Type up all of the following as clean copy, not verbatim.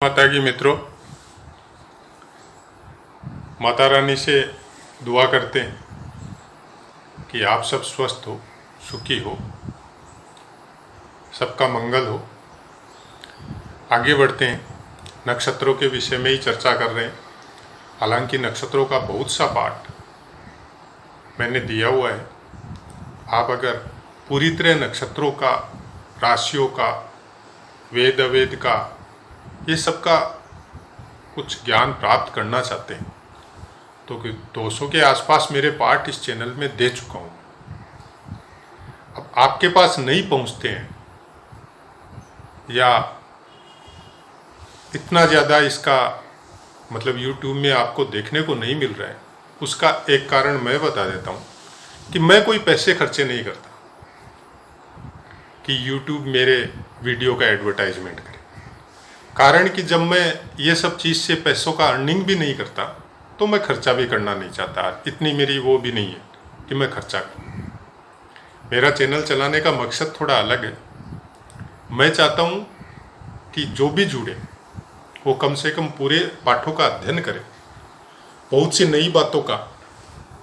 माता की मित्रों, माता रानी से दुआ करते हैं कि आप सब स्वस्थ हो, सुखी हो, सबका मंगल हो। आगे बढ़ते हैं। नक्षत्रों के विषय में ही चर्चा कर रहे हैं। हालांकि नक्षत्रों का बहुत सा पाठ मैंने दिया हुआ है। आप अगर पूरी तरह नक्षत्रों का, राशियों का, वेद अवेद का, ये सब का कुछ ज्ञान प्राप्त करना चाहते हैं तो 200 के आसपास मेरे पाठ इस चैनल में दे चुका हूँ। अब आपके पास नहीं पहुँचते हैं या इतना ज़्यादा इसका मतलब YouTube में आपको देखने को नहीं मिल रहा है, उसका एक कारण मैं बता देता हूँ कि मैं कोई पैसे खर्चे नहीं करता कि YouTube मेरे वीडियो का एडवर्टाइजमेंट करे। कारण कि जब मैं ये सब चीज़ से पैसों का अर्निंग भी नहीं करता तो मैं खर्चा भी करना नहीं चाहता। इतनी मेरी वो भी नहीं है कि मैं खर्चा करूँ। मेरा चैनल चलाने का मकसद थोड़ा अलग है। मैं चाहता हूँ कि जो भी जुड़े वो कम से कम पूरे पाठों का अध्ययन करे, बहुत सी नई बातों का,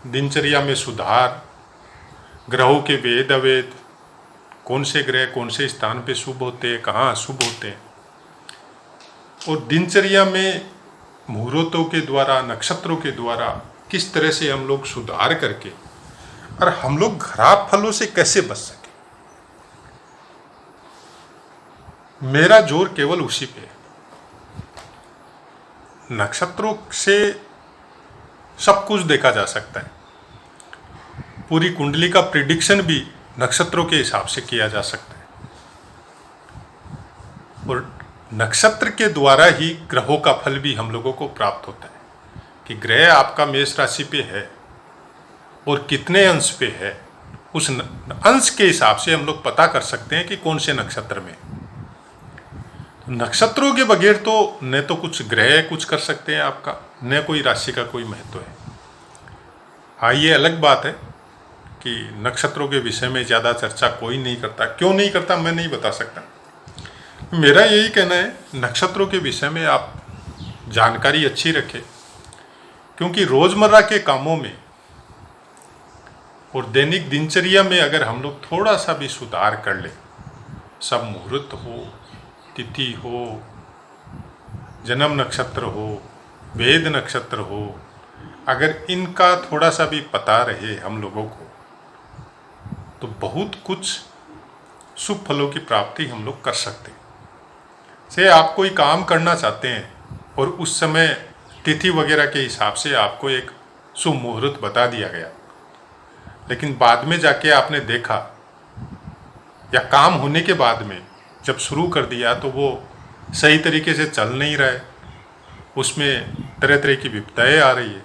दिनचर्या में सुधार, ग्रहों के वेद अवेद, कौन से ग्रह कौन से स्थान पे शुभ होते हैं, कहाँ अशुभ होते हैं, और दिनचर्या में मुहूर्तों के द्वारा, नक्षत्रों के द्वारा किस तरह से हम लोग सुधार करके और हम लोग खराब फलों से कैसे बच सके। मेरा जोर केवल उसी पे है। नक्षत्रों से सब कुछ देखा जा सकता है। पूरी कुंडली का प्रिडिक्शन भी नक्षत्रों के हिसाब से किया जा सकता है, और नक्षत्र के द्वारा ही ग्रहों का फल भी हम लोगों को प्राप्त होता है कि ग्रह आपका मेष राशि पे है और कितने अंश पे है। उस अंश के हिसाब से हम लोग पता कर सकते हैं कि कौन से नक्षत्र में। नक्षत्रों के बगैर तो न तो कुछ ग्रह कुछ कर सकते हैं आपका, न कोई राशि का कोई महत्व है। हाँ, ये अलग बात है कि नक्षत्रों के विषय में ज़्यादा चर्चा कोई नहीं करता। क्यों नहीं करता मैं नहीं बता सकता। मेरा यही कहना है, नक्षत्रों के विषय में आप जानकारी अच्छी रखें, क्योंकि रोज़मर्रा के कामों में और दैनिक दिनचर्या में अगर हम लोग थोड़ा सा भी सुधार कर लें, सब मुहूर्त हो, तिथि हो, जन्म नक्षत्र हो, वेद नक्षत्र हो, अगर इनका थोड़ा सा भी पता रहे हम लोगों को तो बहुत कुछ शुभ फलों की प्राप्ति हम लोग कर सकते हैं। से आप कोई काम करना चाहते हैं और उस समय तिथि वगैरह के हिसाब से आपको एक शुभ मुहूर्त बता दिया गया, लेकिन बाद में जाके आपने देखा या काम होने के बाद में जब शुरू कर दिया तो वो सही तरीके से चल नहीं रहा है, उसमें तरह तरह की विपदाएं आ रही है।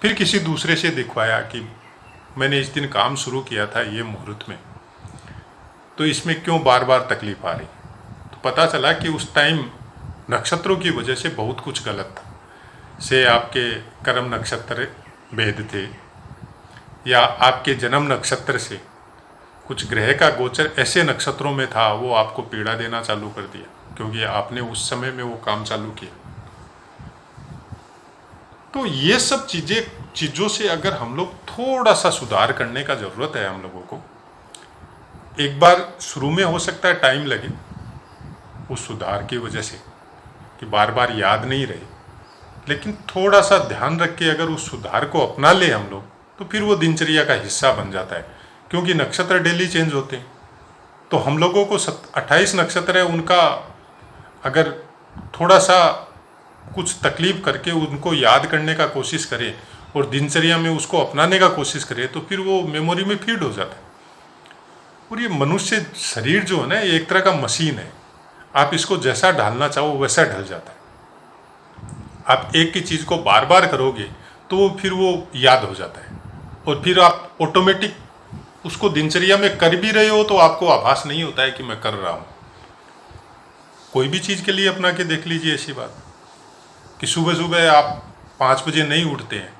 फिर किसी दूसरे से दिखवाया कि मैंने इस दिन काम शुरू किया था ये मुहूर्त में, तो इसमें क्यों बार बार तकलीफ आ रही। तो पता चला कि उस टाइम नक्षत्रों की वजह से बहुत कुछ गलत था। से आपके कर्म नक्षत्र भेद थे या आपके जन्म नक्षत्र से कुछ ग्रह का गोचर ऐसे नक्षत्रों में था, वो आपको पीड़ा देना चालू कर दिया क्योंकि आपने उस समय में वो काम चालू किया। तो ये सब चीज़ों से अगर हम लोग थोड़ा सा सुधार करने का ज़रूरत है हम लोगों को। एक बार शुरू में हो सकता है टाइम लगे उस सुधार की वजह से कि बार बार याद नहीं रहे, लेकिन थोड़ा सा ध्यान रख के अगर उस सुधार को अपना ले हम लोग तो फिर वो दिनचर्या का हिस्सा बन जाता है। क्योंकि नक्षत्र डेली चेंज होते हैं, तो हम लोगों को 28 नक्षत्र है, उनका अगर थोड़ा सा कुछ तकलीफ करके उनको याद करने का कोशिश करें और दिनचर्या में उसको अपनाने का कोशिश करें तो फिर वो मेमोरी में फीड हो जाता है। और ये मनुष्य शरीर जो है ना, ये एक तरह का मशीन है। आप इसको जैसा ढालना चाहो वैसा ढल जाता है। आप एक ही चीज़ को बार बार करोगे तो फिर वो याद हो जाता है, और फिर आप ऑटोमेटिक उसको दिनचर्या में कर भी रहे हो तो आपको आभास नहीं होता है कि मैं कर रहा हूँ। कोई भी चीज़ के लिए अपना के देख लीजिए ऐसी बात कि सुबह सुबह आप 5 बजे नहीं उठते हैं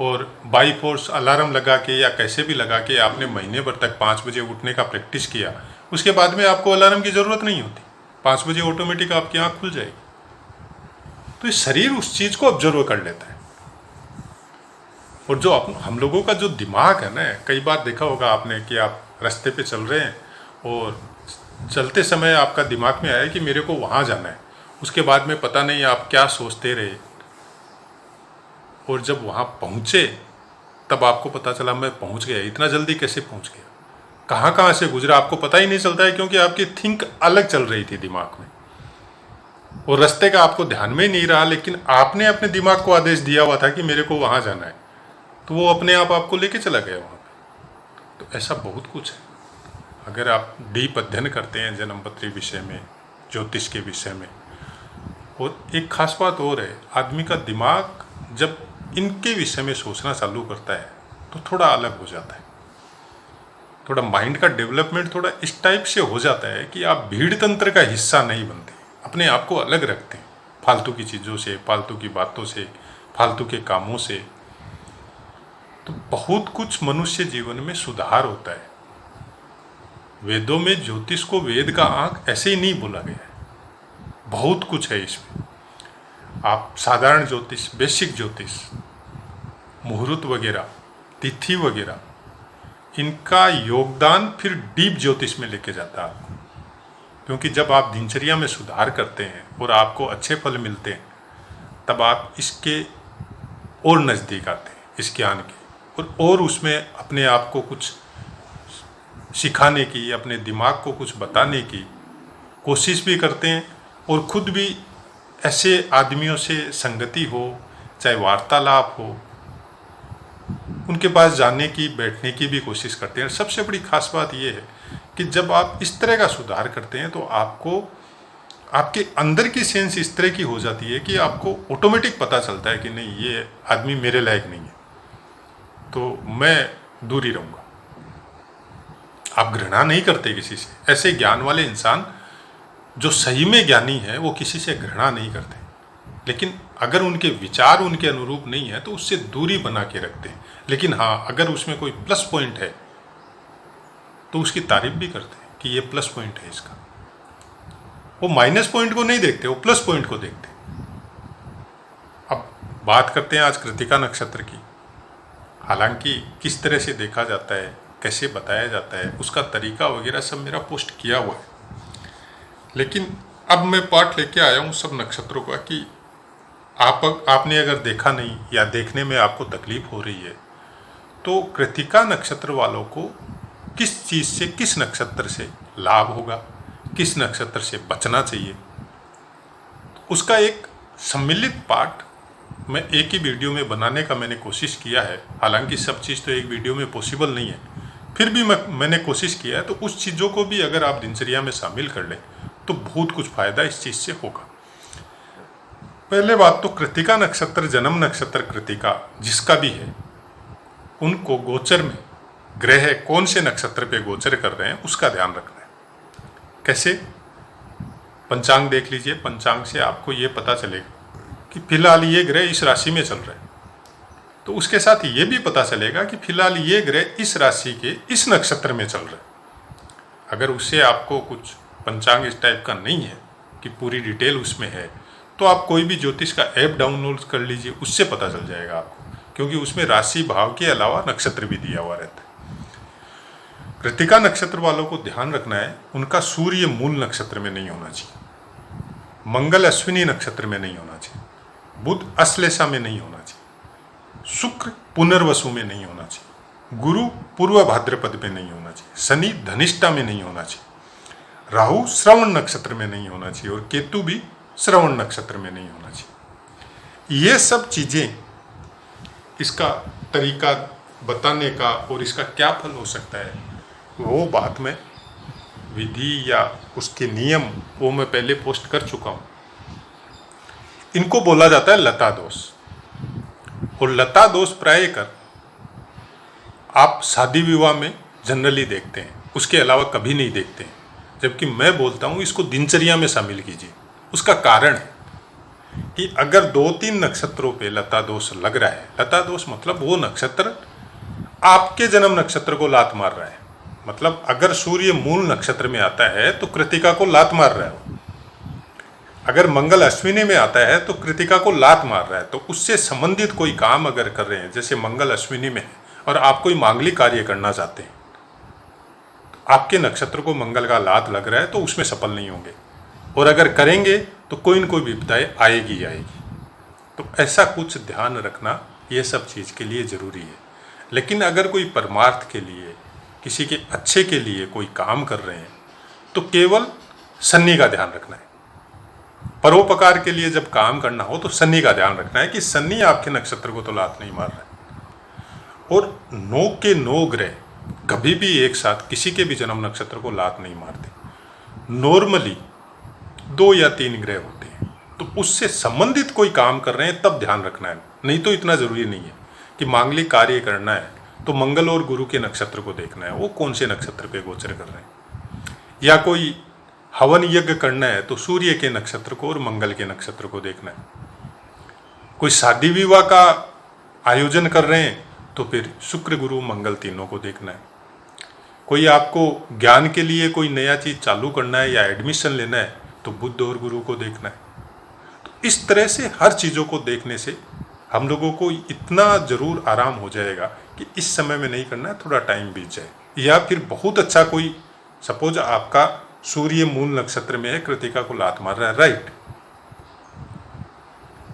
और बाई फोर्स अलार्म लगा के या कैसे भी लगा के आपने महीने भर तक 5 बजे उठने का प्रैक्टिस किया, उसके बाद में आपको अलार्म की ज़रूरत नहीं होती। 5 बजे ऑटोमेटिक आपकी आँख खुल जाएगी। तो ये शरीर उस चीज़ को ऑब्जर्व कर लेता है। और जो हम लोगों का जो दिमाग है ना, कई बार देखा होगा आपने कि आप रास्ते पे चल रहे हैं और चलते समय आपका दिमाग में आया कि मेरे को वहाँ जाना है, उसके बाद में पता नहीं आप क्या सोचते रहे, और जब वहाँ पहुँचे तब आपको पता चला मैं पहुँच गया। इतना जल्दी कैसे पहुँच गया, कहाँ कहाँ से गुजरा, आपको पता ही नहीं चलता है, क्योंकि आपकी थिंक अलग चल रही थी दिमाग में, और रास्ते का आपको ध्यान में ही नहीं रहा, लेकिन आपने अपने दिमाग को आदेश दिया हुआ था कि मेरे को वहाँ जाना है, तो वो अपने आप आपको लेके चला गया वहाँ पे। तो ऐसा बहुत कुछ है। अगर आप डीप अध्ययन करते हैं जन्मपत्री विषय में, ज्योतिष के विषय में। और एक खास बात और है, आदमी का दिमाग जब इनके विषय में सोचना चालू करता है तो थोड़ा अलग हो जाता है, थोड़ा माइंड का डेवलपमेंट थोड़ा इस टाइप से हो जाता है कि आप भीड़ तंत्र का हिस्सा नहीं बनते, अपने आप को अलग रखते हैं फालतू की चीज़ों से, फालतू की बातों से, फालतू के कामों से। तो बहुत कुछ मनुष्य जीवन में सुधार होता है। वेदों में ज्योतिष को वेद का आंख ऐसे ही नहीं बोला गया है, बहुत कुछ है इसमें। आप साधारण ज्योतिष, बेसिक ज्योतिष, मुहूर्त वगैरह, तिथि वगैरह, इनका योगदान फिर डीप ज्योतिष में लेके जाता है आपको। क्योंकि जब आप दिनचर्या में सुधार करते हैं और आपको अच्छे फल मिलते हैं, तब आप इसके और नज़दीक आते हैं, इस ज्ञान के, और उसमें अपने आप को कुछ सिखाने की, अपने दिमाग को कुछ बताने की कोशिश भी करते हैं, और खुद भी ऐसे आदमियों से संगति हो, चाहे वार्तालाप हो, उनके पास जाने की, बैठने की भी कोशिश करते हैं। सबसे बड़ी खास बात यह है कि जब आप इस तरह का सुधार करते हैं तो आपको आपके अंदर की सेंस इस तरह की हो जाती है कि आपको ऑटोमेटिक पता चलता है कि नहीं, ये आदमी मेरे लायक नहीं है, तो मैं दूर ही रहूँगा। आप घृणा नहीं करते किसी से। ऐसे ज्ञान वाले इंसान जो सही में ज्ञानी है वो किसी से घृणा नहीं करते, लेकिन अगर उनके विचार उनके अनुरूप नहीं है तो उससे दूरी बना के रखते हैं। लेकिन हाँ, अगर उसमें कोई प्लस पॉइंट है तो उसकी तारीफ भी करते हैं कि ये प्लस पॉइंट है इसका। वो माइनस पॉइंट को नहीं देखते, वो प्लस पॉइंट को देखते हैं। अब बात करते हैं आज कृतिका नक्षत्र की। हालांकि किस तरह से देखा जाता है, कैसे बताया जाता है, उसका तरीका वगैरह सब मेरा पोस्ट किया हुआ है, लेकिन अब मैं पाठ लेके आया हूँ सब नक्षत्रों का कि आपने अगर देखा नहीं या देखने में आपको तकलीफ हो रही है तो कृतिका नक्षत्र वालों को किस चीज़ से, किस नक्षत्र से लाभ होगा, किस नक्षत्र से बचना चाहिए, उसका एक सम्मिलित पाठ मैं एक ही वीडियो में बनाने का मैंने कोशिश किया है। हालांकि सब चीज़ तो एक वीडियो में पॉसिबल नहीं है, फिर भी मैंने कोशिश किया है। तो उस चीज़ों को भी अगर आप दिनचर्या में शामिल कर लें तो बहुत कुछ फायदा इस चीज़ से होगा। पहले बात तो कृतिका नक्षत्र, जन्म नक्षत्र कृतिका जिसका भी है, उनको गोचर में ग्रह कौन से नक्षत्र पे गोचर कर रहे हैं उसका ध्यान रखना है। कैसे? पंचांग देख लीजिए, पंचांग से आपको ये पता चलेगा कि फिलहाल ये ग्रह इस राशि में चल रहे हैं, तो उसके साथ ये भी पता चलेगा कि फिलहाल ये ग्रह इस राशि के इस नक्षत्र में चल रहे हैं। अगर उससे आपको कुछ पंचांग इस टाइप का नहीं है कि पूरी डिटेल उसमें है, तो आप कोई भी ज्योतिष का ऐप डाउनलोड कर लीजिए, उससे पता चल जाएगा आपको, क्योंकि उसमें राशि भाव के अलावा नक्षत्र भी दिया हुआ रहता है। कृतिका नक्षत्र वालों को ध्यान रखना है, उनका सूर्य मूल नक्षत्र में नहीं होना चाहिए, मंगल अश्विनी नक्षत्र में नहीं होना चाहिए, बुध अश्लेषा में नहीं होना चाहिए, शुक्र पुनर्वसु में नहीं होना चाहिए, गुरु पूर्व भाद्रपद में नहीं होना चाहिए, शनि धनिष्ठा में नहीं होना चाहिए, राहु श्रवण नक्षत्र में नहीं होना चाहिए, और केतु भी श्रवण नक्षत्र में नहीं होना चाहिए। ये सब चीज़ें, इसका तरीका बताने का और इसका क्या फल हो सकता है, वो बात में विधि या उसके नियम वो मैं पहले पोस्ट कर चुका हूँ। इनको बोला जाता है लता दोष, और लता दोष प्राय कर आप शादी विवाह में जनरली देखते हैं, उसके अलावा कभी नहीं देखते हैं। जबकि मैं बोलता हूँ इसको दिनचर्या में शामिल कीजिए। उसका कारण है कि अगर 2-3 नक्षत्रों पे लता दोष लग रहा है, लता दोष मतलब वो नक्षत्र आपके जन्म नक्षत्र को लात मार रहा है। मतलब अगर सूर्य मूल नक्षत्र में आता है तो कृतिका को लात मार रहा है, अगर मंगल अश्विनी में आता है तो कृतिका को लात मार रहा है, तो उससे संबंधित कोई काम अगर कर रहे हैं, जैसे मंगल अश्विनी में है और आप कोई मांगलिक कार्य करना चाहते हैं, आपके नक्षत्र को मंगल का लात लग रहा है तो उसमें सफल नहीं होंगे, और अगर करेंगे तो कोई न कोई विपदाएं आएगी ही आएगी। तो ऐसा कुछ ध्यान रखना ये सब चीज़ के लिए ज़रूरी है। लेकिन अगर कोई परमार्थ के लिए, किसी के अच्छे के लिए कोई काम कर रहे हैं तो केवल शनि का ध्यान रखना है। परोपकार के लिए जब काम करना हो तो शनि का ध्यान रखना है कि शनि आपके नक्षत्र को तो लात नहीं मार रहा है। और 9 के 9 ग्रह कभी भी एक साथ किसी के भी जन्म नक्षत्र को लात नहीं मारते। नॉर्मली 2 या 3 ग्रह होते हैं, तो उससे संबंधित कोई काम कर रहे हैं तब ध्यान रखना है। नहीं तो इतना ज़रूरी नहीं है कि मांगलिक कार्य करना है तो मंगल और गुरु के नक्षत्र को देखना है, वो कौन से नक्षत्र पे गोचर कर रहे हैं। या कोई हवन यज्ञ करना है तो सूर्य के नक्षत्र को और मंगल के नक्षत्र को देखना है। कोई शादी विवाह का आयोजन कर रहे हैं तो फिर शुक्र गुरु मंगल तीनों को देखना है। कोई आपको ज्ञान के लिए कोई नया चीज़ चालू करना है या एडमिशन लेना है तो बुध और गुरु को देखना है। तो इस तरह से हर चीज़ों को देखने से हम लोगों को इतना ज़रूर आराम हो जाएगा कि इस समय में नहीं करना है, थोड़ा टाइम बीत जाए। या फिर बहुत अच्छा कोई, सपोज आपका सूर्य मूल नक्षत्र में है, कृतिका को लात मार रहा है, राइट,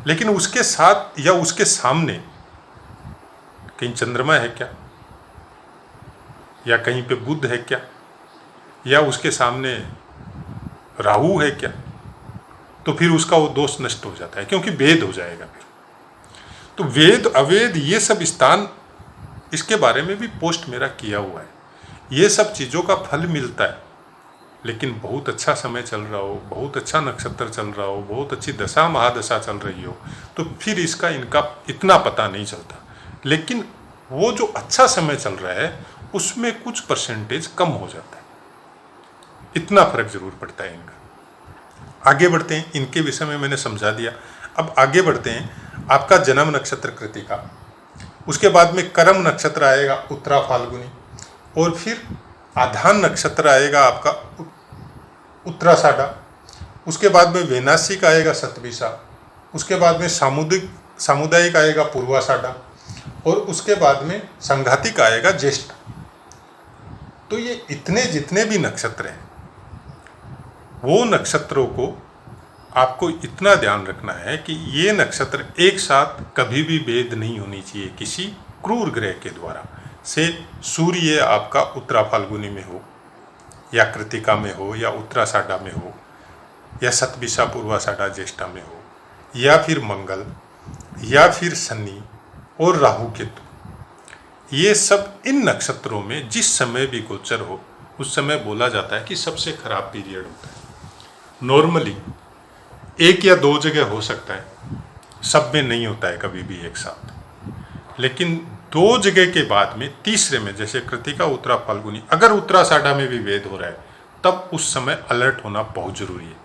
लेकिन उसके साथ या उसके सामने कहीं चंद्रमा है क्या, या कहीं पे बुध है क्या, या उसके सामने राहु है क्या, तो फिर उसका वो दोष नष्ट हो जाता है, क्योंकि भेद हो जाएगा फिर। तो वेद अवेद ये सब स्थान, इसके बारे में भी पोस्ट मेरा किया हुआ है। ये सब चीज़ों का फल मिलता है, लेकिन बहुत अच्छा समय चल रहा हो, बहुत अच्छा नक्षत्र चल रहा हो, बहुत अच्छी दशा महादशा चल रही हो, तो फिर इनका इतना पता नहीं चलता। लेकिन वो जो अच्छा समय चल रहा है उसमें कुछ परसेंटेज कम हो जाता है, इतना फर्क जरूर पड़ता है इनका। आगे बढ़ते हैं, इनके विषय में मैंने समझा दिया। अब आगे बढ़ते हैं, आपका जन्म नक्षत्र कृतिका, उसके बाद में करम नक्षत्र आएगा उत्तरा फाल्गुनी, और फिर आधान नक्षत्र आएगा आपका उत्तराषाढ़ा, उसके बाद में वैनाशिक आएगा सतभिषा, उसके बाद में सामुदायिक आएगा पूर्वाषाढ़ा, और उसके बाद में संघातिक आएगा ज्येष्ठ। तो ये इतने जितने भी नक्षत्र हैं, वो नक्षत्रों को आपको इतना ध्यान रखना है कि ये नक्षत्र एक साथ कभी भी भेद नहीं होनी चाहिए किसी क्रूर ग्रह के द्वारा से। सूर्य आपका उत्तरा फाल्गुनी में हो, या कृतिका में हो, या उत्तराषाढ़ा में हो, या सतभिषा पूर्वाषाढ़ा ज्येष्ठा में हो, या फिर मंगल, या फिर शनि और राहु केतु, ये सब इन नक्षत्रों में जिस समय भी गोचर हो उस समय बोला जाता है कि सबसे खराब पीरियड होता है। नॉर्मली 1 या 2 जगह हो सकता है, सब में नहीं होता है कभी भी एक साथ, लेकिन 2 जगह के बाद में तीसरे में, जैसे कृतिका उत्तरा फाल्गुनी, अगर उत्तराषाढ़ा में भी भेद हो रहा है तब उस समय अलर्ट होना बहुत जरूरी है।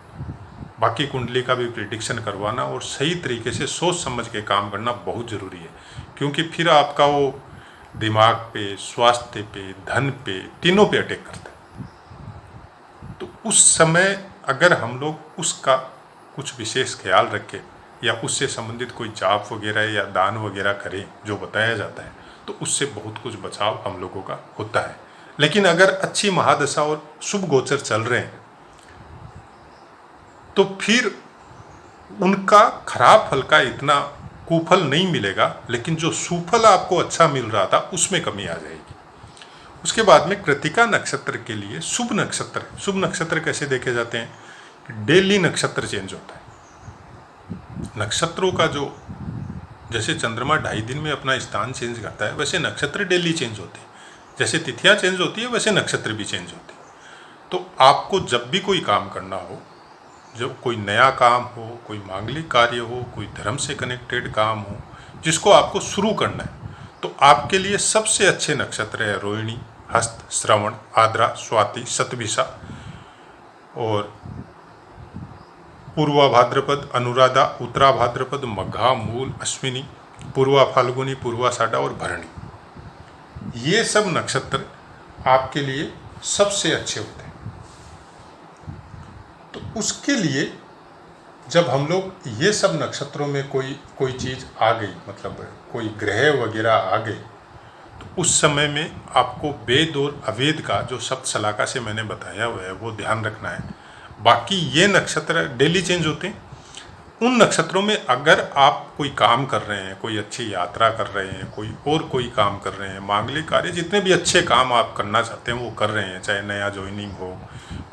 बाकी कुंडली का भी प्रिडिक्शन करवाना और सही तरीके से सोच समझ के काम करना बहुत ज़रूरी है, क्योंकि फिर आपका वो दिमाग पे, स्वास्थ्य पे, धन पे, तीनों पे अटैक करता है। तो उस समय अगर हम लोग उसका कुछ विशेष ख्याल रखें या उससे संबंधित कोई जाप वगैरह या दान वगैरह करें जो बताया जाता है, तो उससे बहुत कुछ बचाव हम लोगों का होता है। लेकिन अगर अच्छी महादशा और शुभ गोचर चल रहे हैं तो फिर उनका खराब फल का इतना कुफल नहीं मिलेगा, लेकिन जो सुफल आपको अच्छा मिल रहा था उसमें कमी आ जाएगी। उसके बाद में कृतिका नक्षत्र के लिए शुभ नक्षत्र, शुभ नक्षत्र कैसे देखे जाते हैं, डेली नक्षत्र चेंज होता है। नक्षत्रों का जो, जैसे चंद्रमा 2.5 दिन में अपना स्थान चेंज करता है, वैसे नक्षत्र डेली चेंज होते हैं। जैसे तिथियां चेंज होती है वैसे नक्षत्र भी चेंज होते हैं। तो आपको जब भी कोई काम करना हो, जब कोई नया काम हो, कोई मांगलिक कार्य हो, कोई धर्म से कनेक्टेड काम हो जिसको आपको शुरू करना है, तो आपके लिए सबसे अच्छे नक्षत्र है रोहिणी, हस्त, श्रवण, आद्रा, स्वाति, शतभिषा और पूर्वा भाद्रपद, अनुराधा, उत्तरा भाद्रपद, मघा, मूल, अश्विनी, पूर्वा फाल्गुनी, पूर्वाषाढ़ा और भरणी। ये सब नक्षत्र आपके लिए सबसे अच्छे होते हैं। तो उसके लिए जब हम लोग ये सब नक्षत्रों में कोई चीज़ आ गई, मतलब कोई ग्रह वगैरह आ गए, तो उस समय में आपको वेद और अवेद का जो शब्द सलाका से मैंने बताया हुआ है वो ध्यान रखना है। बाकी ये नक्षत्र डेली चेंज होते हैं। उन नक्षत्रों में अगर आप कोई काम कर रहे हैं, कोई अच्छी यात्रा कर रहे हैं, कोई काम कर रहे हैं, मांगलिक कार्य, जितने भी अच्छे काम आप करना चाहते हैं वो कर रहे हैं, चाहे नया ज्वाइनिंग हो,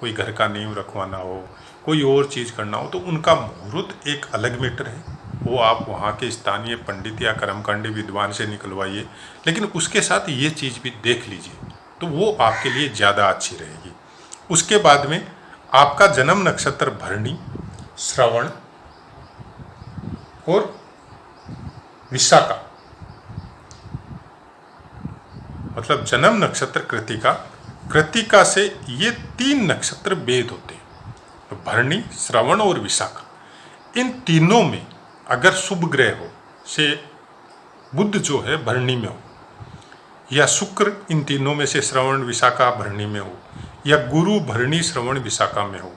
कोई घर का नींव रखवाना हो, कोई और चीज़ करना हो, तो उनका मुहूर्त एक अलग मैटर है। वो आप वहाँ के स्थानीय पंडित या कर्मकांडी विद्वान से निकलवाइए, लेकिन उसके साथ ये चीज़ भी देख लीजिए, तो वो आपके लिए ज़्यादा अच्छी रहेगी। उसके बाद में आपका जन्म नक्षत्र भरणी, श्रवण और विशाखा, मतलब जन्म नक्षत्र कृतिका, कृतिका से ये 3 नक्षत्र वेद होते हैं, तो भरणी, श्रवण और विशाखा। इन तीनों में अगर शुभ ग्रह हो, से बुध जो है भरणी में हो, या शुक्र इन तीनों में से श्रवण विशाखा भरणी में हो, या गुरु भरणी श्रवण विशाखा में हो,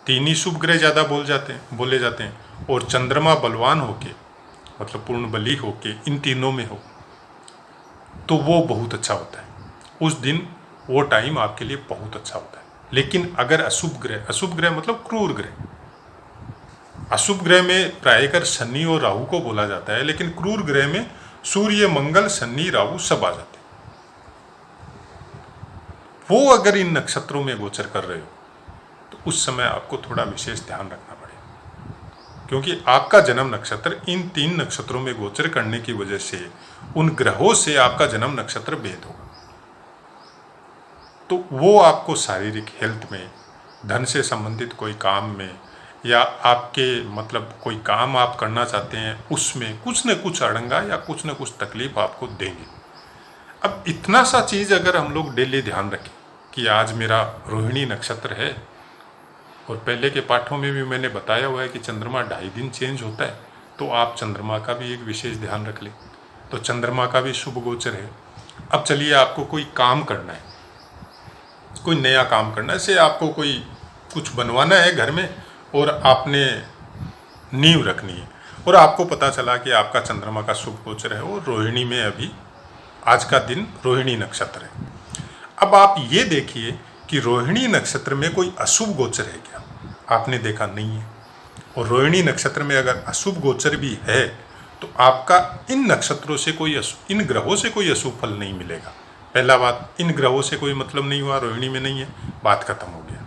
3 ही शुभ ग्रह ज़्यादा बोले जाते हैं, और चंद्रमा बलवान होके, मतलब पूर्ण बली होके इन तीनों में हो, तो वो बहुत अच्छा होता है। उस दिन वो टाइम आपके लिए बहुत अच्छा होता है। लेकिन अगर अशुभ ग्रह मतलब क्रूर ग्रह, अशुभ ग्रह में प्रायकर शनि और राहु को बोला जाता है, लेकिन क्रूर ग्रह में सूर्य, मंगल, शनि, राहु सब आ जाते हैं। वो अगर इन नक्षत्रों में गोचर कर रहे हो तो उस समय आपको थोड़ा विशेष ध्यान रखना पड़ेगा, क्योंकि आपका जन्म नक्षत्र इन 3 नक्षत्रों में गोचर करने की वजह से उन ग्रहों से आपका जन्म नक्षत्र भेद होगा। तो वो आपको शारीरिक हेल्थ में, धन से संबंधित कोई काम में, या आपके मतलब कोई काम आप करना चाहते हैं उसमें कुछ न कुछ अड़ंगा या कुछ न कुछ तकलीफ आपको देंगे। अब इतना सा चीज़ अगर हम लोग डेली ध्यान रखें कि आज मेरा रोहिणी नक्षत्र है, और पहले के पाठों में भी मैंने बताया हुआ है कि चंद्रमा 2.5 दिन चेंज होता है, तो आप चंद्रमा का भी एक विशेष ध्यान रख लें। तो चंद्रमा का भी शुभ गोचर है। अब चलिए, आपको कोई काम करना है, कोई नया काम करना है, से आपको कोई कुछ बनवाना है घर में, और आपने नींव रखनी है, और आपको पता चला कि आपका चंद्रमा का शुभ गोचर है और रोहिणी में अभी आज का दिन रोहिणी नक्षत्र है। अब आप ये देखिए कि रोहिणी नक्षत्र में कोई अशुभ गोचर है क्या? आपने देखा नहीं है। और रोहिणी नक्षत्र में अगर अशुभ गोचर भी है तो आपका इन नक्षत्रों से इन ग्रहों से कोई अशुभ फल नहीं मिलेगा। पहला बात, इन ग्रहों से कोई मतलब नहीं हुआ, रोहिणी में नहीं है, बात खत्म हो गया।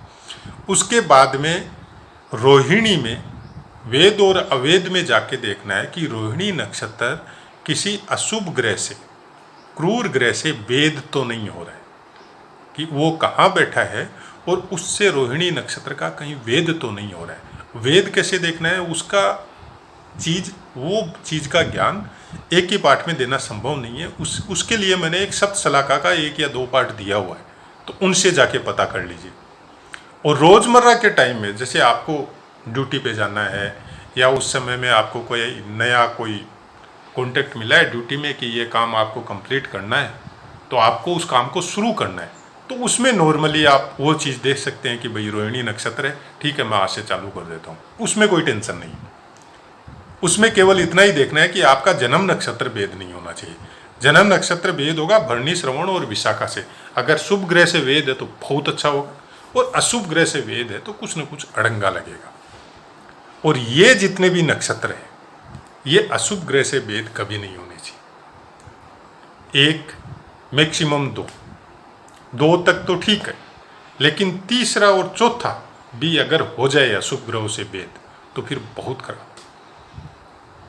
उसके बाद में रोहिणी में वेद और अवेद में जाके देखना है कि रोहिणी नक्षत्र किसी अशुभ ग्रह से, क्रूर ग्रह से वेद तो नहीं हो रहा है, कि वो कहाँ बैठा है और उससे रोहिणी नक्षत्र का कहीं वेद तो नहीं हो रहा है। वेद कैसे देखना है, उसका वो चीज़ का ज्ञान एक ही पाठ में देना संभव नहीं है। उसके लिए मैंने एक शब्द सलाका का 1 या 2 पाठ दिया हुआ है, तो उनसे जाके पता कर लीजिए। और रोज़मर्रा के टाइम में, जैसे आपको ड्यूटी पे जाना है, या उस समय में आपको कोई कॉन्टेक्ट मिला है ड्यूटी में कि ये काम आपको कंप्लीट करना है, तो आपको उस काम को शुरू करना है, तो उसमें नॉर्मली आप वो चीज़ देख सकते हैं कि भाई रोहिणी नक्षत्र है, ठीक है मैं आज से चालू कर देता हूँ। उसमें कोई टेंशन नहीं है। उसमें केवल इतना ही देखना है कि आपका जन्म नक्षत्र भेद नहीं होना चाहिए। जन्म नक्षत्र भेद होगा भरणी, श्रवण और विशाखा से। अगर शुभ ग्रह से वेद है तो बहुत अच्छा होगा, और अशुभ ग्रह से वेद है तो कुछ न कुछ अड़ंगा लगेगा। और ये जितने भी नक्षत्र हैं, ये अशुभ ग्रह से वेद कभी नहीं होने चाहिए। 1 मैक्सिमम 2 तक तो ठीक है, लेकिन तीसरा और चौथा भी अगर हो जाए अशुभ ग्रहों से वेद, तो फिर बहुत खराब।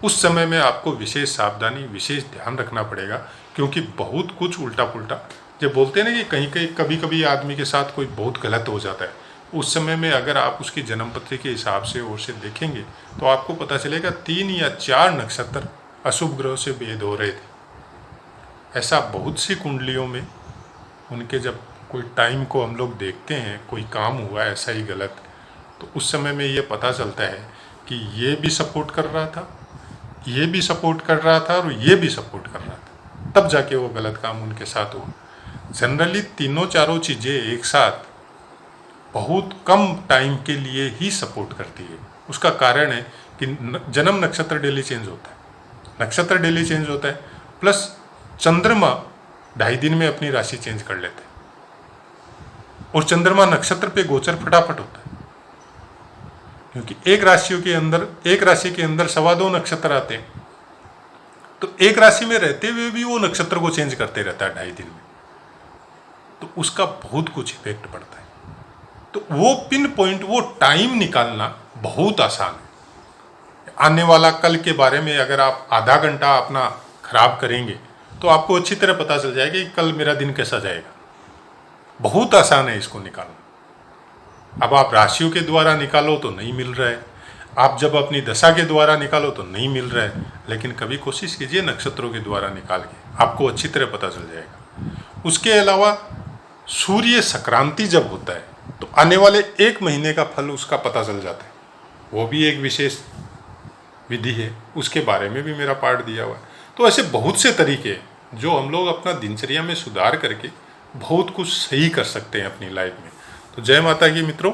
उस समय में आपको विशेष सावधानी, विशेष ध्यान रखना पड़ेगा, क्योंकि बहुत कुछ उल्टा पुल्टा, जब बोलते हैं ना कि कभी कभी आदमी के साथ कोई बहुत गलत हो जाता है, उस समय में अगर आप उसकी जन्मपत्री के हिसाब से और से देखेंगे तो आपको पता चलेगा 3 या 4 नक्षत्र अशुभ ग्रहों से भेद हो रहे थे। ऐसा बहुत सी कुंडलियों में उनके जब कोई टाइम को हम लोग देखते हैं, कोई काम हुआ ऐसा ही गलत, तो उस समय में ये पता चलता है कि ये भी सपोर्ट कर रहा था, ये भी सपोर्ट कर रहा था, और ये भी सपोर्ट कर रहा था, तब जाके वो गलत काम उनके साथ हुआ। जनरली तीनों चारों चीज़ें एक साथ बहुत कम टाइम के लिए ही सपोर्ट करती है, उसका कारण है कि जन्म नक्षत्र डेली चेंज होता है, नक्षत्र डेली चेंज होता है, प्लस चंद्रमा 2.5 दिन में अपनी राशि चेंज कर लेते हैं, और चंद्रमा नक्षत्र पे गोचर फटाफट होता है, क्योंकि एक राशि के अंदर 2.25 नक्षत्र आते हैं, तो एक राशि में रहते हुए भी वो नक्षत्र को चेंज करते रहता है 2.5 दिन में, तो उसका बहुत कुछ इफेक्ट पड़ता है। तो वो पिन पॉइंट, वो टाइम निकालना बहुत आसान है। आने वाला कल के बारे में अगर आप आधा घंटा अपना खराब करेंगे तो आपको अच्छी तरह पता चल जाएगा कि कल मेरा दिन कैसा जाएगा। बहुत आसान है इसको निकालना। अब आप राशियों के द्वारा निकालो तो नहीं मिल रहा है, आप जब अपनी दशा के द्वारा निकालो तो नहीं मिल रहा है, लेकिन कभी कोशिश कीजिए नक्षत्रों के द्वारा निकाल के, आपको अच्छी तरह पता चल जाएगा। उसके अलावा सूर्य संक्रांति जब होता है तो आने वाले 1 महीने का फल उसका पता चल जाता है, वो भी एक विशेष विधि है, उसके बारे में भी मेरा पाठ दिया हुआ है। तो ऐसे बहुत से तरीके हैं जो हम लोग अपना दिनचर्या में सुधार करके बहुत कुछ सही कर सकते हैं अपनी लाइफ में। तो जय माता की मित्रों,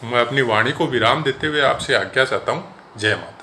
मैं अपनी वाणी को विराम देते हुए आपसे आज्ञा चाहता हूँ। जय माता।